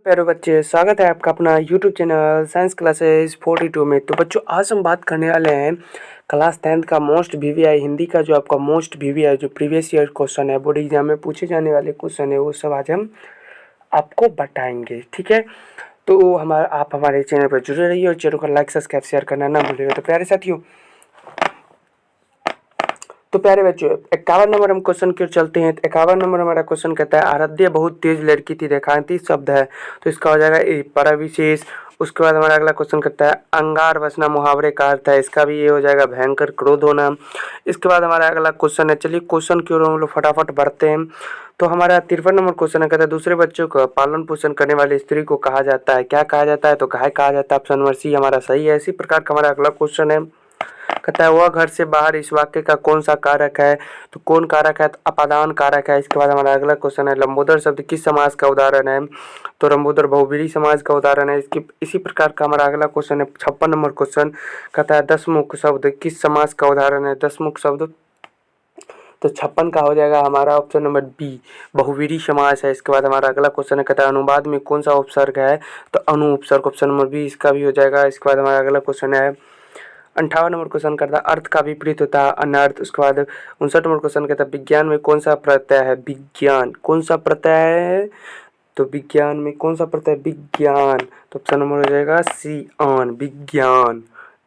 प्यारे बच्चे, स्वागत है आपका अपना यूट्यूब चैनल साइंस क्लासेस 42 में। तो बच्चों, आज हम बात करने वाले हैं क्लास 10th का मोस्ट वीवीआई हिंदी का जो आपका मोस्ट वीवीआई जो प्रीवियस ईयर क्वेश्चन है, बोर्ड एग्जाम में पूछे जाने वाले क्वेश्चन है, वो सब आज हम आपको बताएंगे। ठीक है, तो आप हमारे चैनल पर जुड़े रहिए और चैनल को लाइक सब्सक्राइब शेयर करना ना भूलिएगा। तो प्यारे साथियों, तो प्यारे बच्चों, 51 नंबर हम क्वेश्चन की ओर चलते हैं। तो 51 नंबर हमारा क्वेश्चन कहता है, आराध्य बहुत तेज लड़की थी, रेखांकित शब्द है, तो इसका हो जाएगा ए परविशेष। उसके बाद हमारा अगला क्वेश्चन कहता है, अंगार बसना मुहावरे का अर्थ है, इसका भी ये हो जाएगा भयंकर क्रोध होना। इसके बाद हमारा अगला क्वेश्चन है, चलिए क्वेश्चन की ओर हम लोग फटाफट बढ़ते हैं। तो हमारा 53 नंबर क्वेश्चन है, कहता है दूसरे बच्चों का पालन पोषण करने वाली स्त्री को कहा जाता है, क्या कहा जाता है? तो गाय कहा जाता है। ऑप्शन नंबर सी हमारा सही है। इसी प्रकार का हमारा अगला क्वेश्चन है, कहता है वह घर से बाहर इस वाक्य का कौन सा कारक है? तो कौन कारक है? तो अपादान कारक है। इसके बाद हमारा अगला क्वेश्चन है, लंबोदर शब्द किस समाज का उदाहरण है? तो लंबोदर बहुव्रीहि समाज का उदाहरण है। इसी प्रकार का हमारा अगला क्वेश्चन है 56 नंबर क्वेश्चन, कहता है दसमुख शब्द किस समाज का उदाहरण है? दसमुख शब्द तो 56 का हो जाएगा हमारा ऑप्शन नंबर बी, बहुव्रीहि समास है। इसके बाद हमारा अगला क्वेश्चन है, कहता है अनुवाद में कौन सा उपसर्ग है? तो अनु उपसर्ग, ऑप्शन नंबर बी इसका भी हो जाएगा। इसके बाद हमारा अगला क्वेश्चन है 58 नंबर क्वेश्चन करता है अर्थ का विपरीत होता है अनर्थ। उसके बाद 59 नंबर क्वेश्चन कहता है विज्ञान में कौन सा प्रत्यय है? विज्ञान कौन सा प्रत्यय है? तो विज्ञान में कौन सा प्रत्यय? विज्ञान, तो ऑप्शन नंबर हो जाएगा सी आन, विज्ञान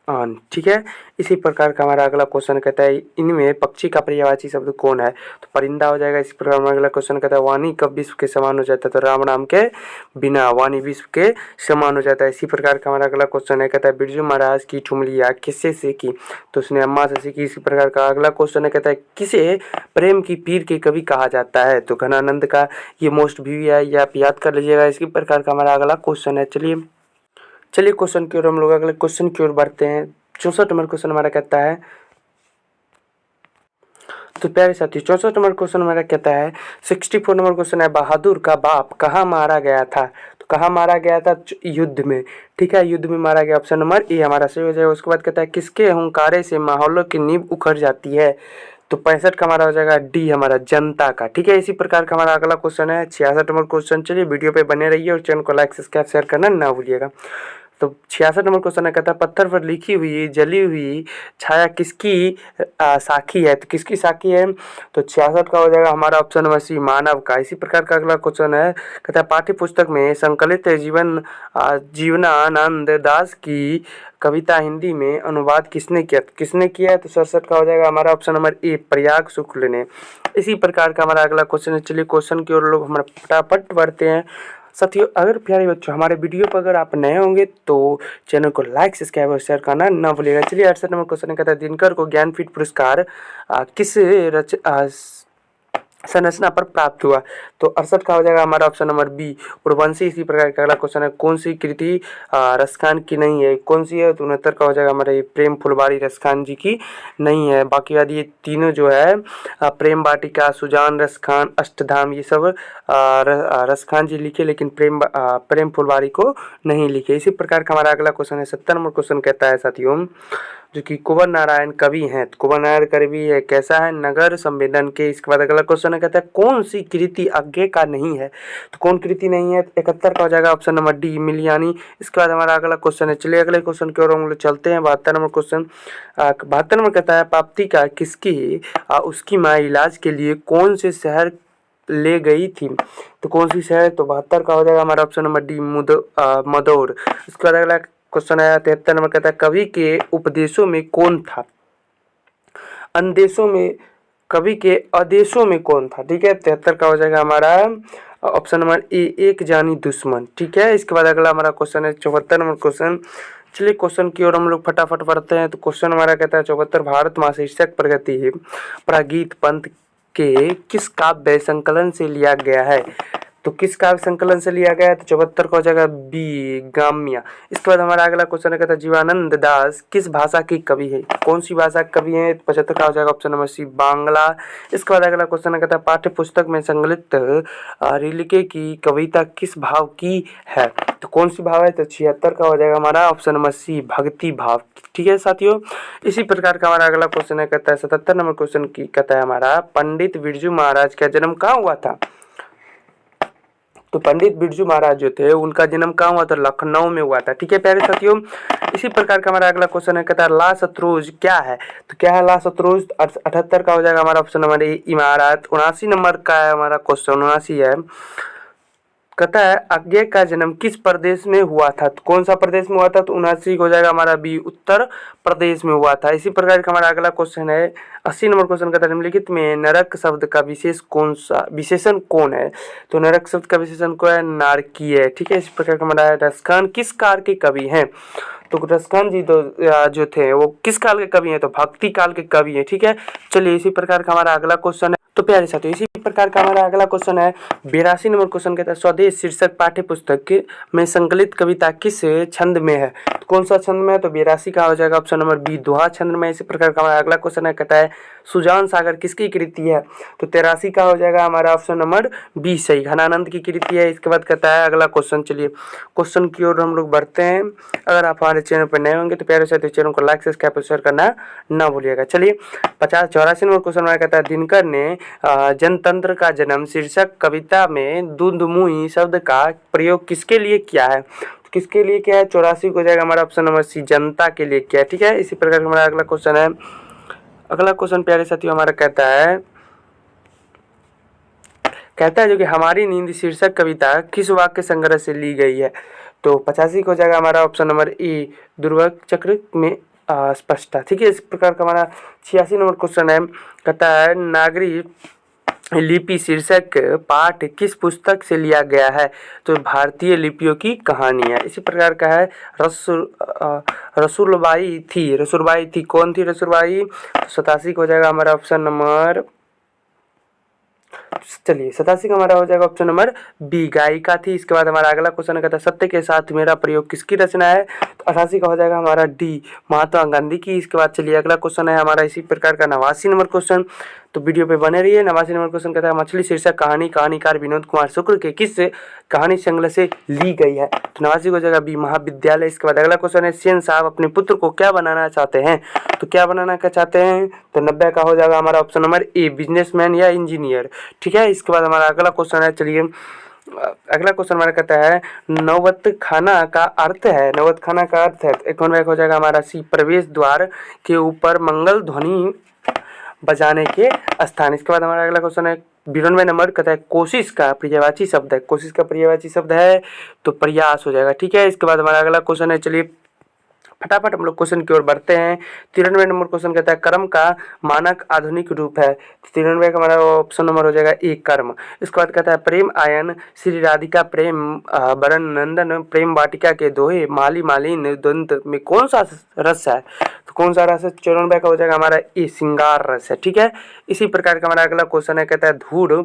आन। ठीक है, इसी प्रकार का हमारा अगला क्वेश्चन कहता है इनमें पक्षी का पर्यायवाची शब्द कौन है? तो परिंदा हो जाएगा। इसी प्रकार हमारा अगला क्वेश्चन कहता है वाणी कब विश्व के समान हो जाता है? तो राम नाम के बिना वाणी विश्व के समान हो जाता है। इसी प्रकार का हमारा अगला क्वेश्चन है, कहता है बिरजू महाराज की ठुमलिया किससे सीखी? तो उसने अम्मा से सीखी। इसी प्रकार का अगला क्वेश्चन है, कहता है किसे प्रेम की पीर के कवि कहा जाता है? तो घनानंद का ये मोस्ट व्यू है, ये आप याद कर लीजिएगा। इसी प्रकार का हमारा अगला क्वेश्चन है। चलिए क्वेश्चन की ओर हम लोग अगले क्वेश्चन की ओर बढ़ते हैं। 64 नंबर क्वेश्चन हमारा कहता है, तो प्यारे साथी 64 नंबर क्वेश्चन हमारा कहता है 64 नंबर क्वेश्चन है, बहादुर का बाप कहाँ मारा गया था? तो कहाँ मारा गया था? युद्ध में। ठीक है, युद्ध में मारा गया। ऑप्शन नंबर ए हमारा सही हो जाएगा। उसके बाद कहता है किसके हुंकारे से माहौलों की नींव उखड़ जाती है? तो 65 का हमारा हो जाएगा डी हमारा जनता का। ठीक है, इसी प्रकार का हमारा अगला क्वेश्चन है 66 नंबर क्वेश्चन। चलिए वीडियो पे बने रहिए और चैनल को लाइक सब्सक्राइब शेयर करना ना भूलिएगा। तो 66 नंबर क्वेश्चन है, कहता है पत्थर पर लिखी हुई जली हुई छाया किसकी साखी है? तो किसकी साखी है? तो 66 का हो जाएगा हमारा ऑप्शन नंबर सी, मानव का। इसी प्रकार का अगला क्वेश्चन है, कहता है पाठ्य पुस्तक में संकलित जीवनानंद दास की कविता हिंदी में अनुवाद किसने किया? किसने किया? तो 67 का हो जाएगा हमारा ऑप्शन नंबर ए, प्रयाग शुक्ल ने। इसी प्रकार का हमारा अगला क्वेश्चन है। चलिए क्वेश्चन की ओर लोग हमारा फटाफट बढ़ते हैं। साथियों, अगर प्यारे बच्चों हमारे वीडियो पर अगर आप नए होंगे तो चैनल को लाइक सब्सक्राइब और शेयर करना ना भूलिएगा। चलिए 68 नंबर क्वेश्चन कहता है दिनकर को ज्ञानपीठ पुरस्कार किस संरचना पर प्राप्त हुआ? तो 68 का हो जाएगा हमारा ऑप्शन नंबर बी, उर्वशी। इसी प्रकार का अगला क्वेश्चन है, कौन सी कृति रसखान की नहीं है? कौन सी है? तो 69 का हो जाएगा हमारा ये प्रेम फुलवारी रसखान जी की नहीं है। बाकी बाद ये तीनों जो है प्रेम वाटिका, सुजान रसखान, अष्टधाम, ये सब रसखान जी लिखे, लेकिन प्रेम फुलवारी को नहीं लिखे। इसी प्रकार का हमारा अगला क्वेश्चन है 70 नंबर क्वेश्चन कहता है साथियों, जो कि कुंवर नारायण कवि हैं। तो कुंवर नारायण कवि है, कैसा है? नगर संवेदन के। इसके बाद अगला क्वेश्चन है, कहता है कौन सी कृति आगे का नहीं है? तो कौन कृति नहीं है? 71 का हो जाएगा ऑप्शन नंबर डी, मिलियानी। इसके बाद हमारा अगला क्वेश्चन है, चलिए अगले क्वेश्चन की ओर हम लोग चलते हैं। 72 नंबर क्वेश्चन 72 नंबर कहता है प्राप्ति का किसकी उसकी माँ इलाज के लिए कौन से शहर ले गई थी? तो कौन सी शहर? तो 72 का हो जाएगा हमारा ऑप्शन नंबर डी, मदौर। इसके बाद अगला क्वेश्चन है 73 नंबर कहता है कवि के उपदेशों में कौन था? अंदेशों में, कवि के आदेशों में कौन था? ठीक है, 73 का हो जाएगा हमारा ऑप्शन नंबर ए, एक जानी दुश्मन। ठीक है, इसके बाद अगला हमारा क्वेश्चन है 74 नंबर क्वेश्चन। चलिए क्वेश्चन की ओर हम लोग फटाफट बढ़ते हैं। तो क्वेश्चन हमारा कहता है 74 भारत माँ शीर्षक प्रगति है प्रागीत पंथ के किस काव्य संकलन से लिया गया है? तो किस काव्य संकलन से लिया गया है? तो 74 का हो जाएगा बी, गाम्या। इसके बाद हमारा अगला क्वेश्चन है, कहता है जीवानंद दास किस भाषा की कवि है? कौन सी भाषा के कवि है? 75 का हो जाएगा ऑप्शन नंबर सी, बांग्ला। इसके बाद अगला क्वेश्चन है, कहता है पाठ्य पुस्तक में संकलित ऋलिके की कविता किस भाव की है? तो कौन सी भाव है? तो 76 का हो जाएगा हमारा ऑप्शन नंबर सी, भक्ति भाव। ठीक है साथियों, इसी प्रकार का हमारा अगला क्वेश्चन है, कहता है 77 नंबर क्वेश्चन की कहता है हमारा पंडित बिरजू महाराज का जन्म कहाँ हुआ था? तो पंडित बिरजू महाराज जो थे उनका जन्म कहाँ हुआ था? लखनऊ में हुआ था। ठीक है प्यारे साथियों, इसी प्रकार का हमारा अगला क्वेश्चन है, कहता है ला सतरुज क्या है? तो क्या है ला सतरुज? 78 का हो जाएगा हमारा ऑप्शन नंबर ए इमारत। 79 नंबर का है हमारा क्वेश्चन, 79 है, कहता है अज्ञे का जन्म किस प्रदेश में हुआ था? तो कौन सा प्रदेश में हुआ था? तो 79 हो जाएगा हमारा बी उत्तर प्रदेश में हुआ था। इसी प्रकार का हमारा अगला क्वेश्चन है 80 नंबर क्वेश्चन, कहता है निम्नलिखित में नरक शब्द का विशेषण कौन है? तो नरक शब्द का विशेषण कौन है? नारकीय। ठीक है, इस प्रकार का हमारा रसखान किस कार के कवि हैं? तो रसखान जी जो थे वो किस काल के कवि हैं? तो भक्ति काल के कवि हैं। ठीक है, चलिए इसी प्रकार का हमारा अगला क्वेश्चन है, तो प्यारे साथियों इसी प्रकार का हमारा अगला क्वेश्चन है 82 नंबर क्वेश्चन, कहता है स्वदेश शीर्षक पाठ्य पुस्तक में संकलित कविता किस छंद में है? तो कौन सा छंद में है? तो 82 का हो जाएगा ऑप्शन नंबर बी दोहा छंद में। इसी प्रकार का हमारा अगला क्वेश्चन है, कहता है सुजान सागर किसकी कृति है? तो 83 का हो जाएगा हमारा ऑप्शन नंबर बी सही, घनानंद की कृति है। इसके बाद कहता है अगला क्वेश्चन, चलिए क्वेश्चन की ओर हम लोग बढ़ते हैं। अगर आप हमारे चैनल पर नए होंगे तो प्यारे साथियों चैनल को लाइक सब्सक्राइब शेयर करना ना भूलिएगा। चलिए 84 नंबर क्वेश्चन हमारा कहता है दिनकर ने जनतंत्र का जन्म शीर्षक कविता में दुंदुमुई शब्द का प्रयोग किसके लिए किया है? तो किसके लिए किया है? 84 को जाएगा हमारा ऑप्शन नंबर सी जनता के लिए किया है। ठीक है, इसी प्रकार हमारा अगला क्वेश्चन है, अगला क्वेश्चन प्यारे साथियों हमारा कहता है जो कि हमारी नींद शीर्षक कविता किस वाक्य संग्रह से ली गई है? तो 85 को जाएगा हमारा ऑप्शन नंबर ए दुर्ग चक्र में स्पष्टता। ठीक है, इस प्रकार का हमारा 86 नंबर क्वेश्चन है, कहता है नागरिक लिपि शीर्षक पाठ किस पुस्तक से लिया गया है? तो भारतीय लिपियों की कहानी है। इसी प्रकार का है रसूलबाई थी कौन थी रसूलबाई? 87 को हो जाएगा हमारा ऑप्शन नंबर, चलिए 87 का हमारा हो जाएगा ऑप्शन नंबर बी गायिका थी। इसके बाद हमारा अगला क्वेश्चन कहता है सत्य के साथ मेरा प्रयोग किसकी रचना है? तो 88 का हो जाएगा हमारा डी महात्मा गांधी की। इसके बाद चलिए अगला क्वेश्चन है हमारा इसी प्रकार का 89 नंबर क्वेश्चन, तो वीडियो पे बने रहिए। 89 नंबर क्वेश्चन कहता है मछली शीर्षक कहानी कहानीकार विनोद कुमार शुक्ल के किस कहानी संग्रह से ली गई है? तो 89 को जगह बी महाविद्यालय। इसके बाद अगला क्वेश्चन है सेन साहब अपने पुत्र को क्या बनाना चाहते हैं? तो क्या बनाना क्या चाहते हैं? तो 90 का हो जाएगा हमारा ऑप्शन नंबर ए बिजनेसमैन या इंजीनियर। ठीक है, इसके बाद हमारा अगला क्वेश्चन है, चलिए अगला क्वेश्चन हमारा कहता है नवत खाना का अर्थ है 91 हो जाएगा हमारा सी प्रवेश द्वार के ऊपर मंगल ध्वनि बजाने के स्थान। इसके बाद हमारा अगला क्वेश्चन है 92 नंबर, कहता है कोशिश का पर्यायवाची शब्द है तो प्रयास हो जाएगा। ठीक है, इसके बाद हमारा अगला क्वेश्चन है, चलिए फटाफट हम लोग क्वेश्चन की ओर बढ़ते हैं। 93 नंबर क्वेश्चन कहता है कर्म का मानक आधुनिक रूप है। 93 का हमारा ऑप्शन नंबर हो जाएगा ए कर्म। इसके बाद कहता है प्रेम आयन श्री राधिका प्रेम बरन नंदन प्रेम वाटिका के दोहे माली मालिन द्वंद में कौन सा रस है? तो कौन सा रस है? 94 का हो जाएगा हमारा ए श्रृंगार रस है। ठीक है, इसी प्रकार का हमारा अगला क्वेश्चन है, कहता है धूड़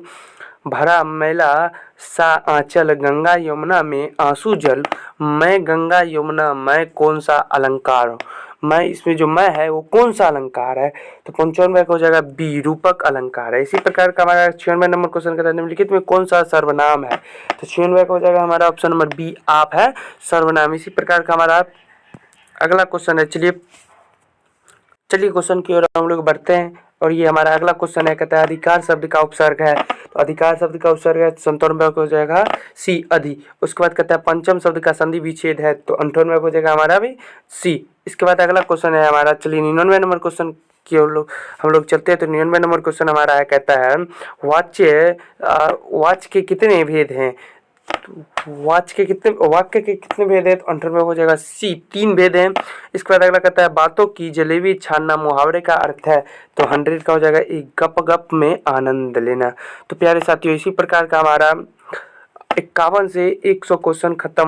भरा मैला सा आंचल गंगा यमुना में आंसू जल मैं गंगा यमुना मैं कौन सा अलंकार? मैं इसमें जो मैं है वो कौन सा अलंकार है? तो 95 का हो जाएगा बी रूपक अलंकार है। इसी प्रकार का हमारा 96 नंबर क्वेश्चन कहता है निम्नलिखित में कौन सा सर्वनाम है? तो 96 का हो जाएगा हमारा ऑप्शन नंबर बी आप है सर्वनाम। इसी प्रकार का हमारा अगला क्वेश्चन है, चलिए क्वेश्चन की ओर हम लोग बढ़ते हैं और ये हमारा अगला क्वेश्चन है, कहता है अधिकार शब्द का उपसर्ग है। तो अधिकार शब्द का उपसर्ग है 97 को हो जाएगा सी अधि। उसके बाद कहता है पंचम शब्द का संधि विच्छेद है तो 98 को हो जाएगा हमारा भी सी। इसके बाद अगला क्वेश्चन है हमारा, चलिए 99 नंबर क्वेश्चन की हम लोग चलते हैं। तो 99 नंबर क्वेश्चन हमारा है, कहता है वाच्य के कितने भेद हैं? वाक्य के कितने भेद है? तो 98 हो जाएगा सी 3 भेद हैं। इसके बाद अगला कहता है बातों की जलेबी छानना मुहावरे का अर्थ है तो 100 का हो जाएगा एक गप गप में आनंद लेना। तो प्यारे साथियों इसी प्रकार का हमारा 51 से 100 क्वेश्चन खत्म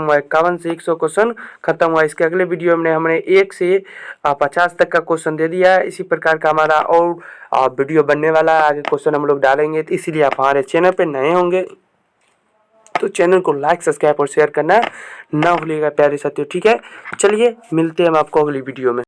हुआ। इसके अगले वीडियो में हमने 1 से 50 तक का क्वेश्चन दे दिया है। इसी प्रकार का हमारा और वीडियो बनने वाला है, आगे क्वेश्चन हम लोग डालेंगे। तो इसीलिए आप हमारे चैनल पर नए होंगे तो चैनल को लाइक सब्सक्राइब और शेयर करना ना भूलिएगा प्यारे साथियों। ठीक है, चलिए मिलते हैं हम आपको अगली वीडियो में।